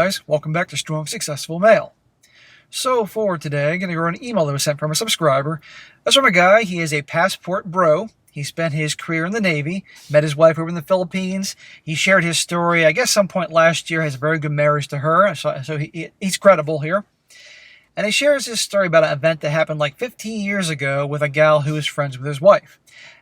guys, welcome back to Strong Successful Male. So for today, I'm going to go over an email that was sent from a subscriber. That's from a guy. He is a passport bro. He spent his career in the Navy, met his wife over in the Philippines. He shared his story, I guess some point last year, has a very good marriage to her, so he's credible here. And he shares his story about an event that happened like 15 years ago with a gal who was friends with his wife.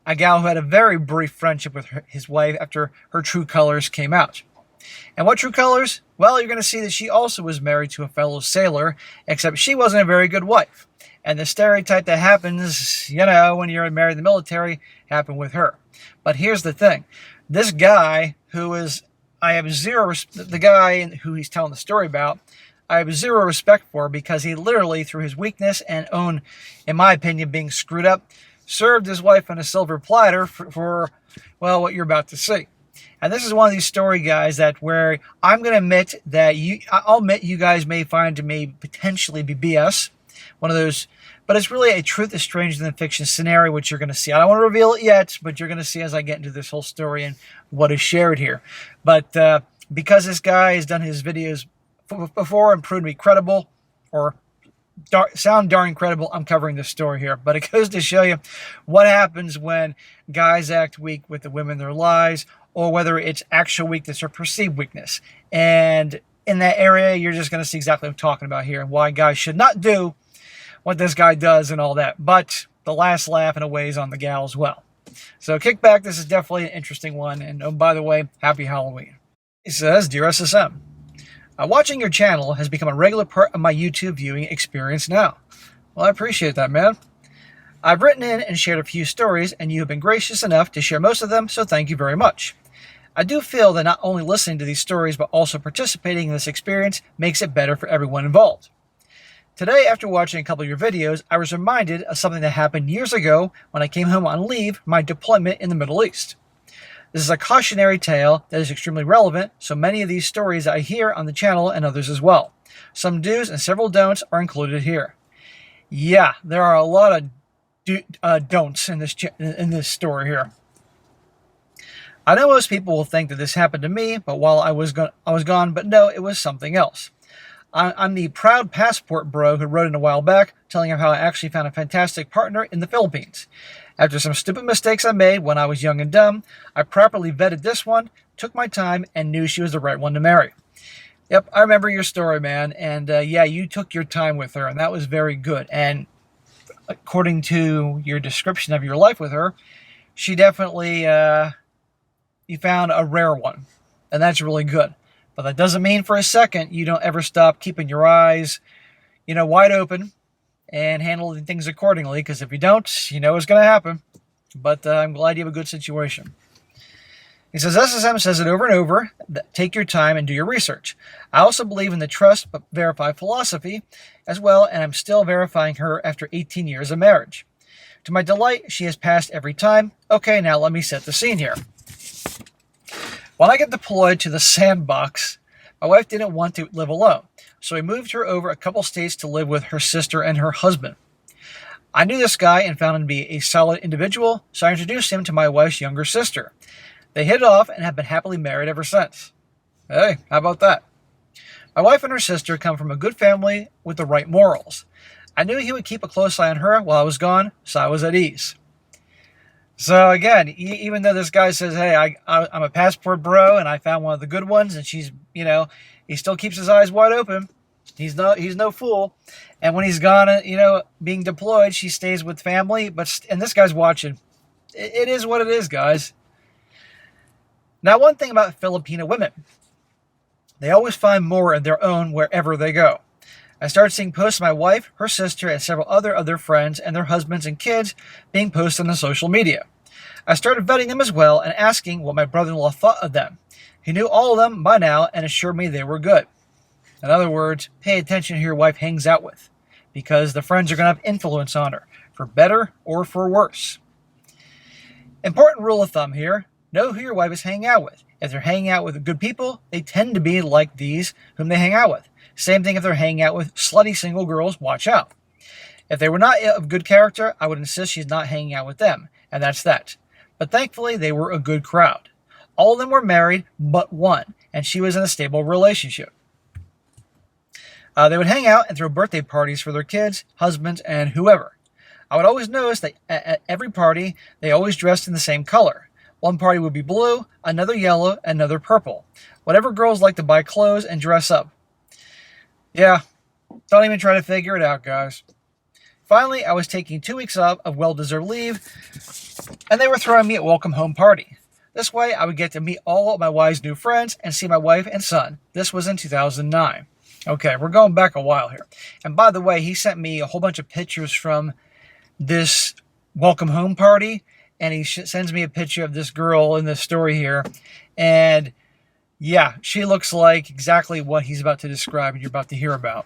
A gal who had a very brief friendship with his wife after her true colors came out. And what true colors? Well, you're going to see that she also was married to a fellow sailor, except she wasn't a very good wife. And the stereotype that happens, when you're married in the military, happened with her. But here's the thing. This guy the guy who he's telling the story about, I have zero respect for because he literally, through his weakness and own, in my opinion, being screwed up, served his wife on a silver platter for what you're about to see. And this is one of these story guys where I'm going to admit that I'll admit you guys may find it may potentially be BS, one of those, but it's really a truth is stranger than fiction scenario, which you're going to see. I don't want to reveal it yet, but you're going to see as I get into this whole story and what is shared here. But because this guy has done his videos before and proved to be credible or sound darn credible, I'm covering this story here. But it goes to show you what happens when guys act weak with the women in their lives, or whether it's actual weakness or perceived weakness. And in that area, you're just going to see exactly what I'm talking about here and why guys should not do what this guy does and all that. But the last laugh in a way is on the gal as well. So kick back. This is definitely an interesting one. And oh, by the way, happy Halloween. He says, Dear SSM, watching your channel has become a regular part of my YouTube viewing experience now. Well, I appreciate that, man. I've written in and shared a few stories, and you have been gracious enough to share most of them, so thank you very much. I do feel that not only listening to these stories, but also participating in this experience makes it better for everyone involved. Today, after watching a couple of your videos, I was reminded of something that happened years ago when I came home on leave from my deployment in the Middle East. This is a cautionary tale that is extremely relevant, so many of these stories I hear on the channel and others as well. Some do's and several don'ts are included here. Yeah, there are a lot of don'ts in this story here. I know most people will think that this happened to me, but while I was gone, but no, it was something else. I'm the proud passport bro who wrote in a while back, telling him how I actually found a fantastic partner in the Philippines. After some stupid mistakes I made when I was young and dumb, I properly vetted this one, took my time, and knew she was the right one to marry. Yep, I remember your story, man, and yeah, you took your time with her, and that was very good. And according to your description of your life with her, she definitely, you found a rare one, and that's really good. But that doesn't mean for a second you don't ever stop keeping your eyes, wide open and handling things accordingly, because if you don't, you know what's going to happen. But I'm glad you have a good situation. He says, SSM says it over and over, take your time and do your research. I also believe in the trust but verify philosophy as well, and I'm still verifying her after 18 years of marriage. To my delight, she has passed every time. Okay, now let me set the scene here. When I got deployed to the sandbox, my wife didn't want to live alone, so we moved her over a couple states to live with her sister and her husband. I knew this guy and found him to be a solid individual, so I introduced him to my wife's younger sister. They hit it off and have been happily married ever since. Hey, how about that? My wife and her sister come from a good family with the right morals. I knew he would keep a close eye on her while I was gone, so I was at ease. So again, even though this guy says, hey, I'm a passport bro and I found one of the good ones, and she's, he still keeps his eyes wide open. He's no fool. And when he's gone, being deployed, she stays with family. And this guy's watching. It is what it is, guys. Now, one thing about Filipino women, they always find more of their own wherever they go. I started seeing posts of my wife, her sister, and several other friends and their husbands and kids being posted on the social media. I started vetting them as well and asking what my brother-in-law thought of them. He knew all of them by now and assured me they were good. In other words, pay attention to who your wife hangs out with, because the friends are going to have influence on her, for better or for worse. Important rule of thumb here, know who your wife is hanging out with. If they're hanging out with good people, they tend to be like these whom they hang out with. Same thing if they're hanging out with slutty single girls, watch out. If they were not of good character, I would insist she's not hanging out with them, and that's that. But thankfully, they were a good crowd. All of them were married, but one, and she was in a stable relationship. They would hang out and throw birthday parties for their kids, husbands, and whoever. I would always notice that at every party, they always dressed in the same color. One party would be blue, another yellow, another purple. Whatever girls like to buy clothes and dress up. Yeah, don't even try to figure it out, guys. Finally, I was taking 2 weeks off of well-deserved leave, and they were throwing me a welcome home party. This way, I would get to meet all of my wife's new friends and see my wife and son. This was in 2009. Okay, we're going back a while here. And by the way, he sent me a whole bunch of pictures from this welcome home party, and he sends me a picture of this girl in this story here. And yeah, she looks like exactly what he's about to describe and you're about to hear about.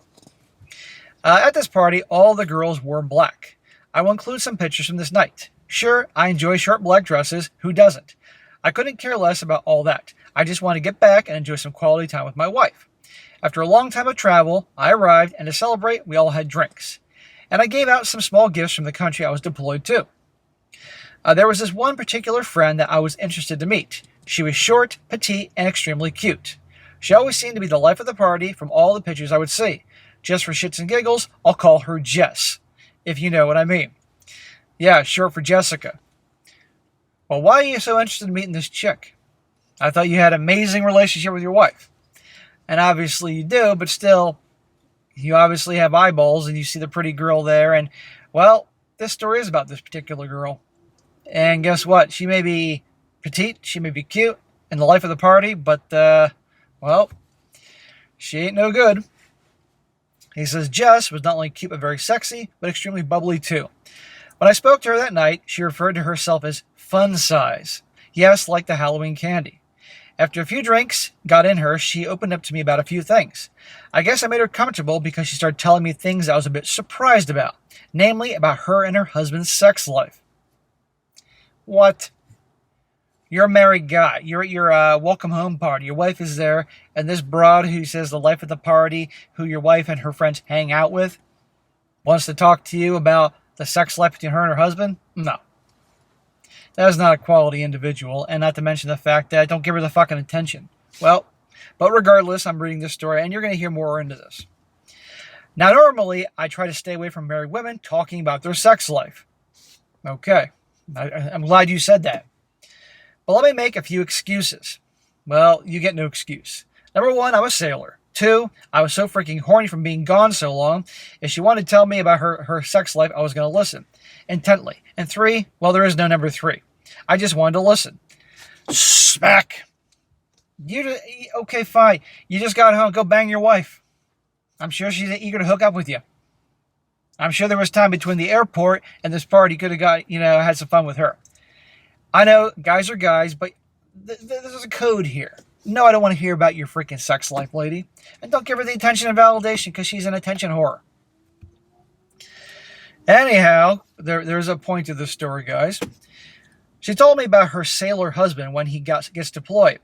At this party, all the girls wore black. I will include some pictures from this night. Sure, I enjoy short black dresses. Who doesn't? I couldn't care less about all that. I just want to get back and enjoy some quality time with my wife. After a long time of travel, I arrived, and to celebrate, we all had drinks. And I gave out some small gifts from the country I was deployed to. There was this one particular friend that I was interested to meet. She was short, petite, and extremely cute. She always seemed to be the life of the party from all the pictures I would see. Just for shits and giggles, I'll call her Jess, if you know what I mean. Yeah, short for Jessica. Well, why are you so interested in meeting this chick? I thought you had an amazing relationship with your wife. And obviously you do, but still, you obviously have eyeballs and you see the pretty girl there. And, well, this story is about this particular girl. And guess what? She may be petite, she may be cute, and the life of the party, but, well, she ain't no good. He says Jess was not only cute but very sexy, but extremely bubbly too. When I spoke to her that night, she referred to herself as fun size. Yes, like the Halloween candy. After a few drinks got in her, she opened up to me about a few things. I guess I made her comfortable because she started telling me things I was a bit surprised about, namely about her and her husband's sex life. What? You're a married guy. You're at your welcome home party. Your wife is there, and this broad who says the life of the party, who your wife and her friends hang out with, wants to talk to you about the sex life between her and her husband? No. That is not a quality individual, and not to mention the fact that don't give her the fucking attention. Well, but regardless, I'm reading this story, and you're going to hear more into this. Now, normally, I try to stay away from married women talking about their sex life. Okay, I'm glad you said that. But let me make a few excuses. Well, you get no excuse. Number one, I'm a sailor. Two, I was so freaking horny from being gone so long. If she wanted to tell me about her sex life, I was going to listen intently. And three, well, there is no number three. I just wanted to listen. Smack. Okay, fine. You just got home. Go bang your wife. I'm sure she's eager to hook up with you. I'm sure there was time between the airport and this party. You could have had some fun with her. I know guys are guys, but there's a code here. No, I don't want to hear about your freaking sex life, lady. And don't give her the attention and validation because she's an attention whore. Anyhow, there's a point to this story, guys. She told me about her sailor husband when he gets deployed.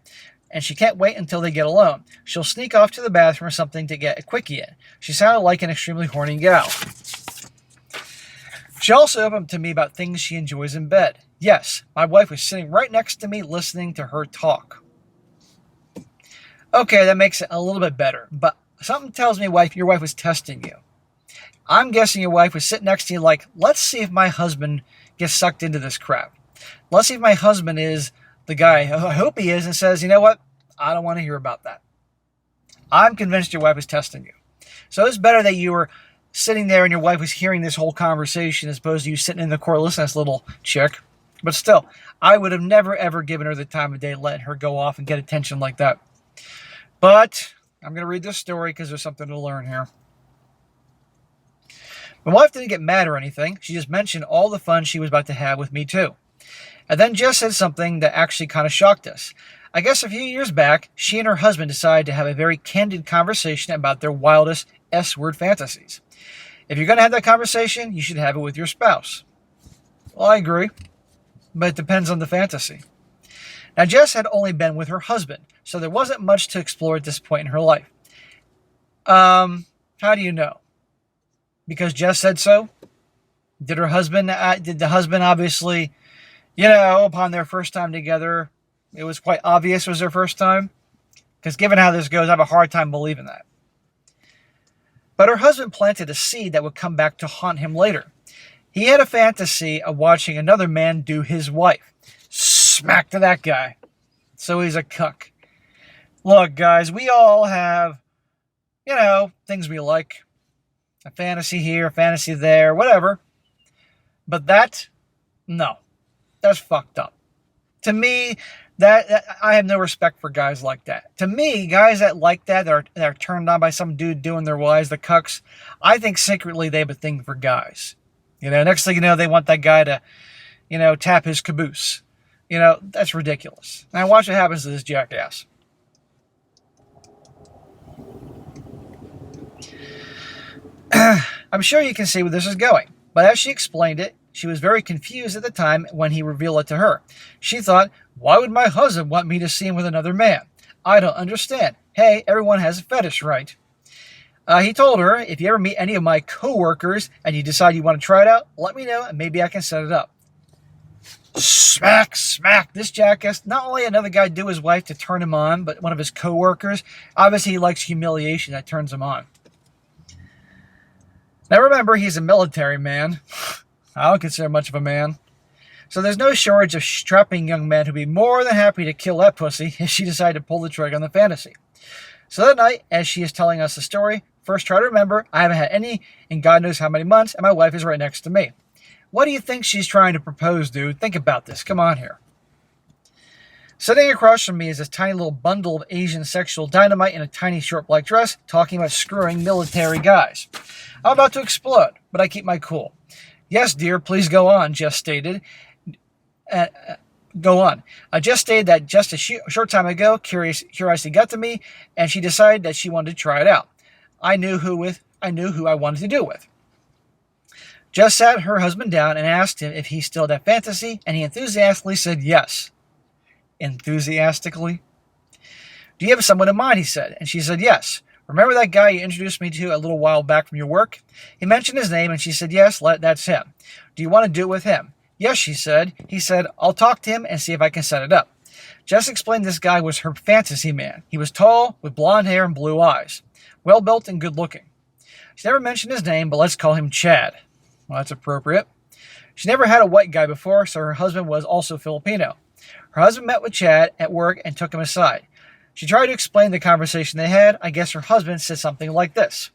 And she can't wait until they get alone. She'll sneak off to the bathroom or something to get a quickie in. She sounded like an extremely horny gal. She also opened to me about things she enjoys in bed. Yes, my wife was sitting right next to me listening to her talk. Okay, that makes it a little bit better, but something tells me your wife was testing you. I'm guessing your wife was sitting next to you like, let's see if my husband gets sucked into this crap. Let's see if my husband is the guy, I hope he is, and says, you know what, I don't want to hear about that. I'm convinced your wife is testing you. So it's better that you were sitting there and your wife was hearing this whole conversation as opposed to you sitting in the corner listening to this little chick. But still, I would have never, ever given her the time of day letting her go off and get attention like that. But I'm going to read this story because there's something to learn here. My wife didn't get mad or anything. She just mentioned all the fun she was about to have with me too. And then Jess said something that actually kind of shocked us. I guess a few years back, she and her husband decided to have a very candid conversation about their wildest S-word fantasies. If you're going to have that conversation, you should have it with your spouse. Well, I agree. But it depends on the fantasy. Now, Jess had only been with her husband, so there wasn't much to explore at this point in her life. How do you know? Because Jess said so? Did the husband obviously, upon their first time together, it was quite obvious it was their first time? Because given how this goes, I have a hard time believing that. But her husband planted a seed that would come back to haunt him later. He had a fantasy of watching another man do his wife. Smack to that guy. So he's a cuck. Look, guys, we all have, things we like. A fantasy here, a fantasy there, whatever. But no. That's fucked up. To me, that I have no respect for guys like that. To me, guys that like that are turned on by some dude doing their wives, the cucks, I think secretly they have a thing for guys. Next thing you know, they want that guy to, tap his caboose. That's ridiculous. Now watch what happens to this jackass. I'm sure you can see where this is going. But as she explained it, she was very confused at the time when he revealed it to her. She thought, why would my husband want me to see him with another man? I don't understand. Hey, everyone has a fetish, right? He told her, if you ever meet any of my co-workers and you decide you want to try it out, let me know and maybe I can set it up. Smack, smack. This jackass, not only another guy do his wife to turn him on, but one of his co-workers. Obviously, he likes humiliation that turns him on. Now remember, he's a military man. I don't consider much of a man. So there's no shortage of strapping young men who'd be more than happy to kill that pussy if she decided to pull the trigger on the fantasy. So that night, as she is telling us the story, first try to remember, I haven't had any in God knows how many months, and my wife is right next to me. What do you think she's trying to propose, dude? Think about this. Come on here. Sitting across from me is this tiny little bundle of Asian sexual dynamite in a tiny short black dress, talking about screwing military guys. I'm about to explode, but I keep my cool. Yes, dear, please go on, Jess stated. Go on. I just stated that just a short time ago, curiosity got to me, and she decided that she wanted to try it out. I knew who I wanted to do it with. Jess sat her husband down and asked him if he still had that fantasy, and he enthusiastically said yes. Enthusiastically? Do you have someone in mind, he said, and she said yes. Remember that guy you introduced me to a little while back from your work? He mentioned his name, and she said yes, that's him. Do you want to do it with him? Yes, she said. He said, I'll talk to him and see if I can set it up. Jess explained this guy was her fantasy man. He was tall, with blonde hair and blue eyes. Well-built and good-looking. She never mentioned his name, but let's call him Chad. Well, that's appropriate. She never had a white guy before, so her husband was also Filipino. Her husband met with Chad at work and took him aside. She tried to explain the conversation they had. I guess her husband said something like this.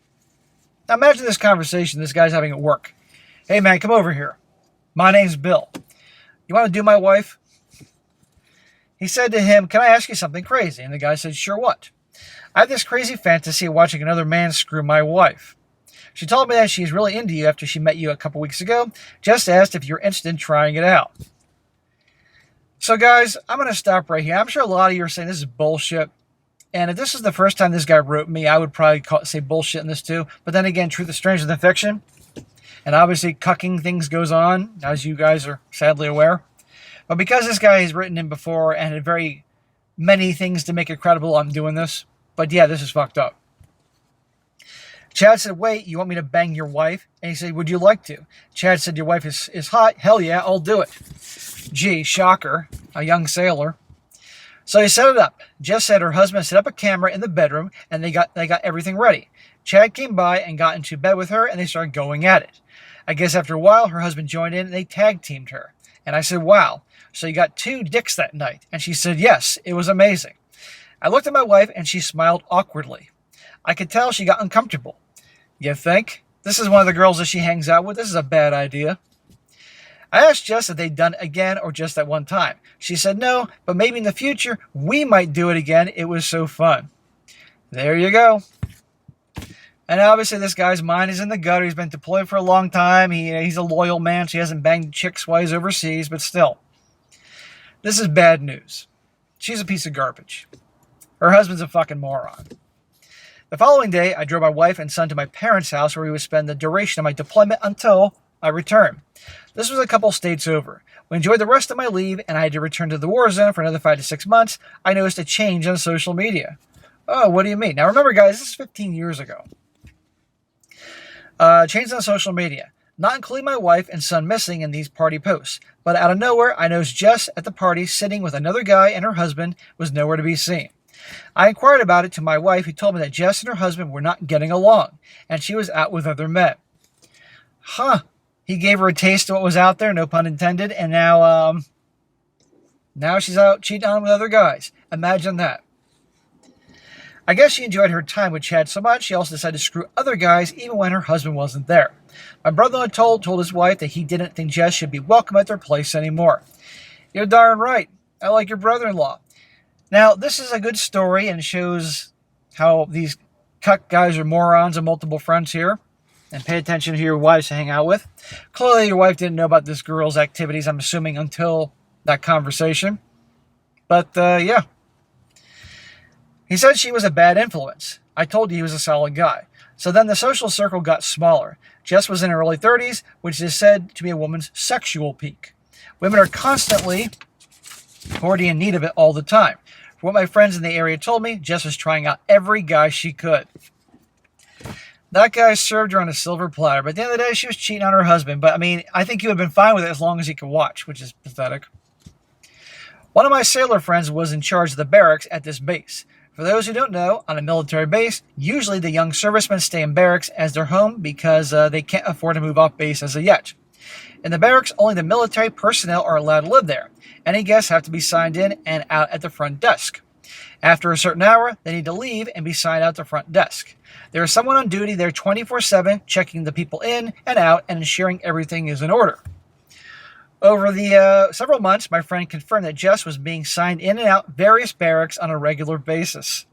Now imagine this conversation this guy's having at work. Hey man, come over here. My name's Bill. You want to do my wife? He said to him, can I ask you something crazy? And the guy said, sure, what? I have this crazy fantasy of watching another man screw my wife. She told me that she's really into you after she met you a couple weeks ago. Just asked if you're interested in trying it out. So guys, I'm going to stop right here. I'm sure a lot of you are saying this is bullshit. And if this is the first time this guy wrote me, I would probably say bullshit in this too. But then again, truth is stranger than fiction. And obviously cucking things goes on, as you guys are sadly aware. But because this guy has written in before and had very many things to make it credible, I'm doing this. But yeah, this is fucked up. Chad said, wait, you want me to bang your wife? And he said, would you like to? Chad said, your wife is hot? Hell yeah, I'll do it. Gee, shocker, a young sailor. So he set it up. Jess said her husband set up a camera in the bedroom and they got everything ready. Chad came by and got into bed with her and they started going at it. I guess after a while, her husband joined in and they tag-teamed her. And I said, wow, so you got 2 dicks that night? And she said, yes, it was amazing. I looked at my wife and she smiled awkwardly. I could tell she got uncomfortable. You think? This is one of the girls that she hangs out with. This is a bad idea. I asked Jess if they'd done it again or just that one time. She said no, but maybe in the future we might do it again. It was so fun. There you go. And obviously this guy's mind is in the gutter. He's been deployed for a long time. He's a loyal man, so he hasn't banged chicks while he's overseas, but still. This is bad news. She's a piece of garbage. Her husband's a fucking moron. The following day, I drove my wife and son to my parents' house where we would spend the duration of my deployment until I return. This was a couple states over. We enjoyed the rest of my leave and I had to return to the war zone for another 5 to 6 months. I noticed a change on social media. Oh, what do you mean? Now remember guys, this is 15 years ago. Change on social media. Not including my wife and son missing in these party posts. But out of nowhere, I noticed Jess at the party sitting with another guy and her husband was nowhere to be seen. I inquired about it to my wife, who told me that Jess and her husband were not getting along, and she was out with other men. Huh. He gave her a taste of what was out there, no pun intended, and now she's out cheating on him with other guys. Imagine that. I guess she enjoyed her time with Chad so much, she also decided to screw other guys even when her husband wasn't there. My brother-in-law told his wife that he didn't think Jess should be welcome at their place anymore. You're darn right. I like your brother-in-law. Now, this is a good story and shows how these cuck guys are morons and multiple fronts here. And pay attention to your wives to hang out with. Clearly, your wife didn't know about this girl's activities, I'm assuming, until that conversation. But, yeah. He said she was a bad influence. I told you he was a solid guy. So then the social circle got smaller. Jess was in her early 30s, which is said to be a woman's sexual peak. Women are constantly already in need of it all the time. From what my friends in the area told me, Jess was trying out every guy she could. That guy served her on a silver platter, but at the end of the day, she was cheating on her husband. But, I mean, I think he would have been fine with it as long as he could watch, which is pathetic. One of my sailor friends was in charge of the barracks at this base. For those who don't know, on a military base, usually the young servicemen stay in barracks as their home because they can't afford to move off base as of yet. In the barracks, only the military personnel are allowed to live there. Any guests have to be signed in and out at the front desk. After a certain hour, they need to leave and be signed out the front desk. There is someone on duty there 24/7, checking the people in and out and ensuring everything is in order. Over the several months, my friend confirmed that Jess was being signed in and out various barracks on a regular basis.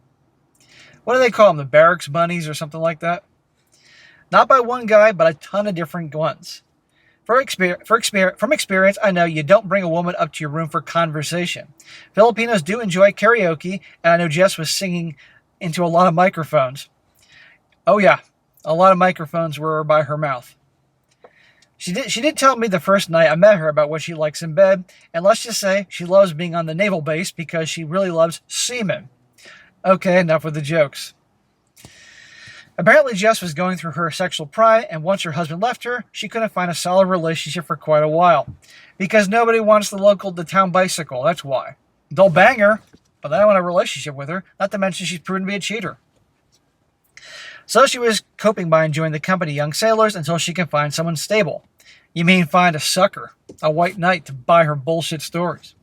What do they call them? The barracks bunnies or something like that? Not by one guy, but a ton of different ones. From experience, I know you don't bring a woman up to your room for conversation. Filipinos do enjoy karaoke, and I know Jess was singing into a lot of microphones. Oh yeah, a lot of microphones were by her mouth. She did tell me the first night I met her about what she likes in bed, and let's just say she loves being on the naval base because she really loves seamen. Okay, enough with the jokes. Apparently Jess was going through her sexual prime, and once her husband left her, she couldn't find a solid relationship for quite a while. Because nobody wants the town bicycle, that's why. They'll bang her, but they don't want a relationship with her, not to mention she's proven to be a cheater. So she was coping by enjoying the company of young sailors until she can find someone stable. You mean find a sucker, a white knight to buy her bullshit stories.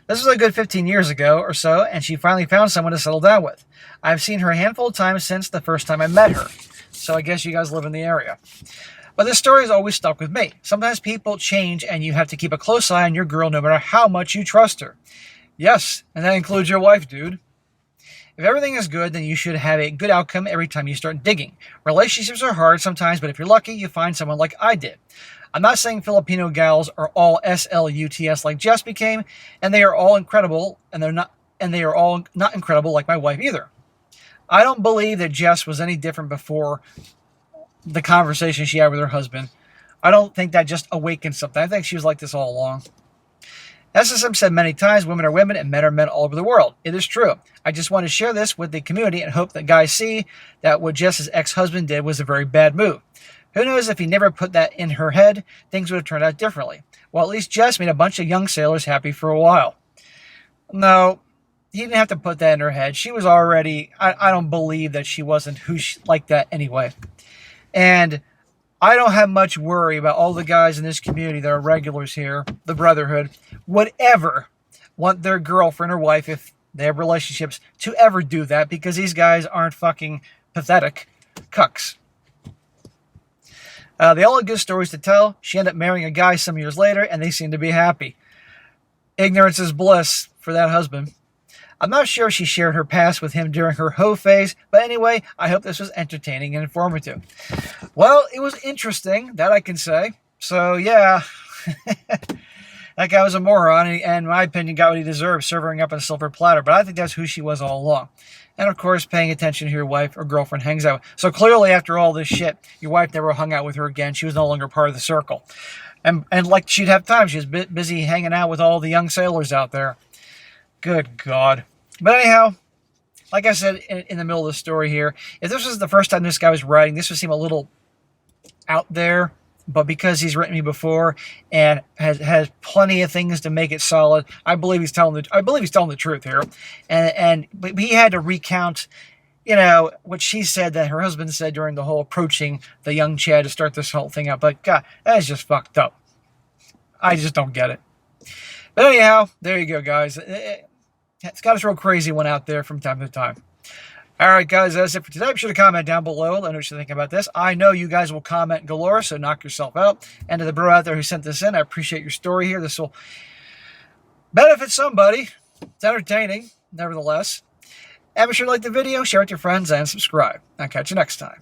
This was a good 15 years ago or so, and she finally found someone to settle down with. I've seen her a handful of times since the first time I met her, so I guess you guys live in the area. But this story has always stuck with me. Sometimes people change, and you have to keep a close eye on your girl no matter how much you trust her. Yes, and that includes your wife, dude. If everything is good, then you should have a good outcome every time you start digging. Relationships are hard sometimes, but if you're lucky, you find someone like I did. I'm not saying Filipino gals are all sluts like Jess became, and they are all incredible, and they are all not incredible like my wife either. I don't believe that Jess was any different before the conversation she had with her husband. I don't think that just awakened something. I think she was like this all along. As I've said many times, women are women and men are men all over the world. It is true. I just want to share this with the community and hope that guys see that what Jess's ex-husband did was a very bad move. Who knows, if he never put that in her head, things would have turned out differently. Well, at least Jess made a bunch of young sailors happy for a while. No, he didn't have to put that in her head. She was already, I don't believe that she wasn't like that anyway. And I don't have much worry about all the guys in this community that are regulars here, the brotherhood, would ever want their girlfriend or wife, if they have relationships, to ever do that, because these guys aren't fucking pathetic cucks. They all had good stories to tell. She ended up marrying a guy some years later, and they seem to be happy. Ignorance is bliss for that husband. I'm not sure if she shared her past with him during her hoe phase, but anyway, I hope this was entertaining and informative. Well, it was interesting, that I can say. So, yeah, that guy was a moron, and in my opinion, got what he deserved, serving up on a silver platter. But I think that's who she was all along. And, of course, paying attention to who your wife or girlfriend hangs out with. So, clearly, after all this shit, your wife never hung out with her again. She was no longer part of the circle. And like she'd have time, she was busy hanging out with all the young sailors out there. Good God. But anyhow, like I said in the middle of the story here, if this was the first time this guy was writing, this would seem a little out there. but because he's written me before and has plenty of things to make it solid, I believe he's telling the truth here. But he had to recount, what she said that her husband said during the whole approaching the young Chad to start this whole thing up. But God, that is just fucked up. I just don't get it. But anyhow, there you go, guys. It's got to throw crazy one out there from time to time. All right, guys, that's it for today. Be sure to comment down below. Let me know what you think about this. I know you guys will comment galore, so knock yourself out. And to the bro out there who sent this in, I appreciate your story here. This will benefit somebody. It's entertaining, nevertheless. And be sure to like the video, share it with your friends, and subscribe. I'll catch you next time.